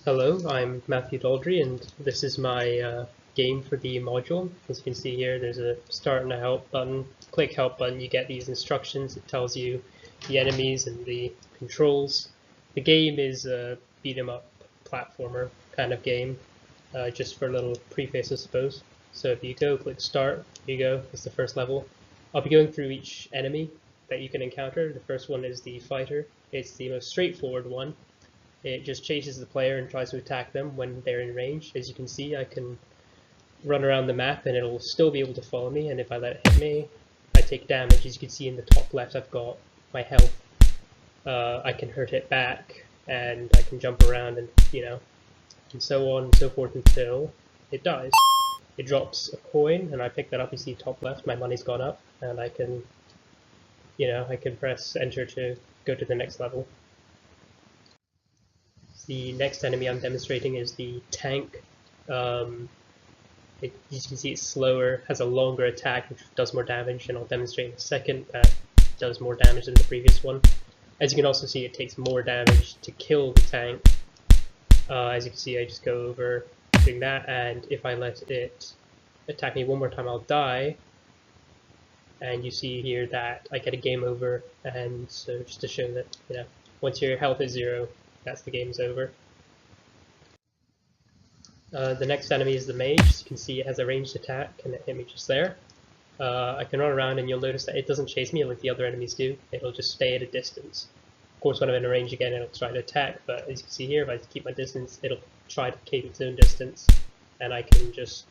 Hello, I'm Matthew Daldry, and this is my game for the module. As you can see here, there's a start and a help button. Click help button, you get these instructions. It tells you the enemies and the controls. The game is a beat 'em up platformer kind of game, just for a little preface, I suppose. So if you go click start, here you go, it's the first level. I'll be going through each enemy that you can encounter. The first one is the fighter. It's the most straightforward one. It just chases the player and tries to attack them when they're in range. As you can see, I can run around the map and it'll still be able to follow me, and if I let it hit me, I take damage. As you can see in the top left, I've got my health. I can hurt it back, and I can jump around and, and so on and so forth until it dies. It drops a coin, and I pick that up. You see top left, my money's gone up, and I can, I can press enter to go to the next level. The next enemy I'm demonstrating is the tank. As you can see, it's slower, has a longer attack, which does more damage, and I'll demonstrate in a second that does more damage than the previous one. As you can also see, it takes more damage to kill the tank. As you can see, I just go over doing that, and if I let it attack me one more time, I'll die. And you see here that I get a game over, and so just to show that, once your health is 0, that's the game's over. The next enemy is the mage. As you can see, it has a ranged attack, and it hit me just there. I can run around, and you'll notice that it doesn't chase me like the other enemies do. It'll just stay at a distance. Of course, when I'm in a range again, it'll try to attack, but as you can see here, if I keep my distance, it'll try to keep its own distance, and I can just,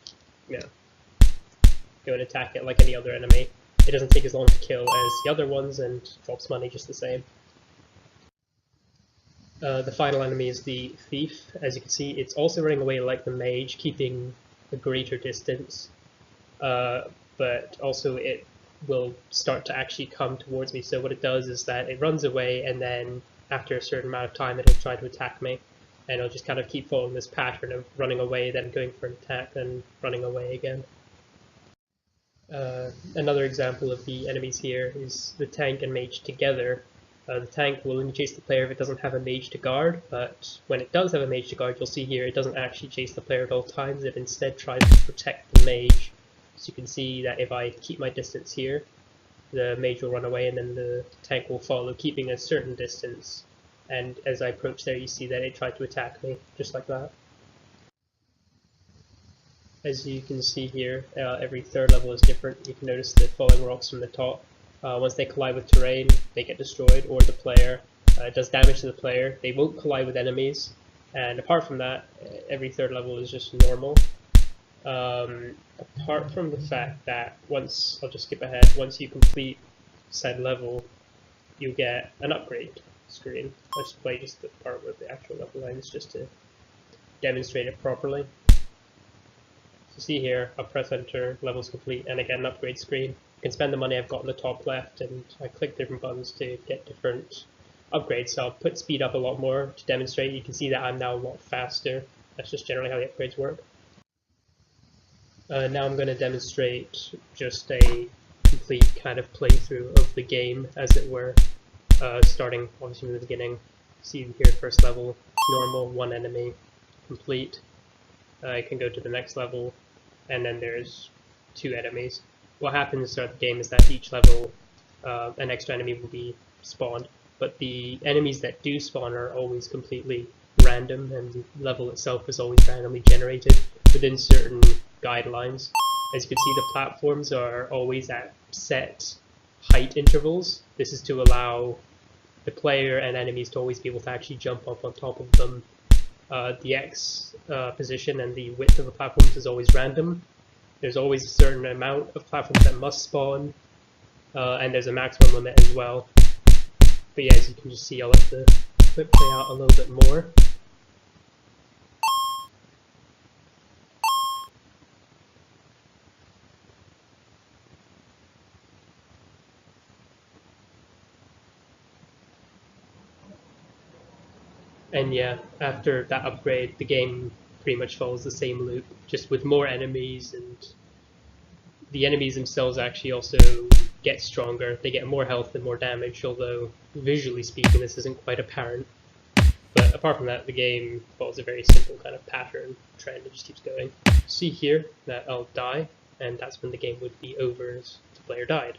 go and attack it like any other enemy. It doesn't take as long to kill as the other ones, and drops money just the same. The final enemy is the thief. As you can see, it's also running away like the mage, keeping a greater distance, but also it will start to actually come towards me. So what it does is that it runs away, and then after a certain amount of time it'll try to attack me, and it'll just kind of keep following this pattern of running away, then going for an attack, then running away again. Another example of the enemies here is the tank and mage together. The tank will only chase the player if it doesn't have a mage to guard, but when it does have a mage to guard, you'll see here it doesn't actually chase the player at all times. It instead tries to protect the mage. So you can see that if I keep my distance here, the mage will run away, and then the tank will follow, keeping a certain distance. And as I approach there, you see that it tried to attack me, just like that. As you can see here, every third level is different. You can notice the falling rocks from the top. Once they collide with terrain, they get destroyed, or the player. It does damage to the player. They won't collide with enemies, and apart from that, every third level is just normal. Apart from the fact that I'll just skip ahead, once you complete said level, you get an upgrade screen. I'll just play just the part with the actual level lines just to demonstrate it properly. So see here, I'll press enter, level's complete, and I get an upgrade screen. I can spend the money I've got on the top left, and I click different buttons to get different upgrades. So I'll put speed up a lot more to demonstrate. You can see that I'm now a lot faster. That's just generally how the upgrades work. Now I'm going to demonstrate just a complete kind of playthrough of the game, as it were, starting obviously from the beginning. See here, first level, normal, one enemy, complete. I can go to the next level, and then there's 2 enemies. What happens throughout the game is that each level an extra enemy will be spawned, but the enemies that do spawn are always completely random, and the level itself is always randomly generated within certain guidelines. As you can see, the platforms are always at set height intervals. This is to allow the player and enemies to always be able to actually jump up on top of them. The X position and the width of the platforms is always random. There's always a certain amount of platforms that must spawn, and there's a maximum limit as well. But yeah, as you can just see, I'll let the clip play out a little bit more. And yeah, after that upgrade, the game pretty much follows the same loop, just with more enemies, and the enemies themselves actually also get stronger. They get more health and more damage, although visually speaking this isn't quite apparent. But But apart from that, the game follows a very simple kind of pattern trend. It just keeps going. See here that I'll die, and that's when the game would be over as the player died.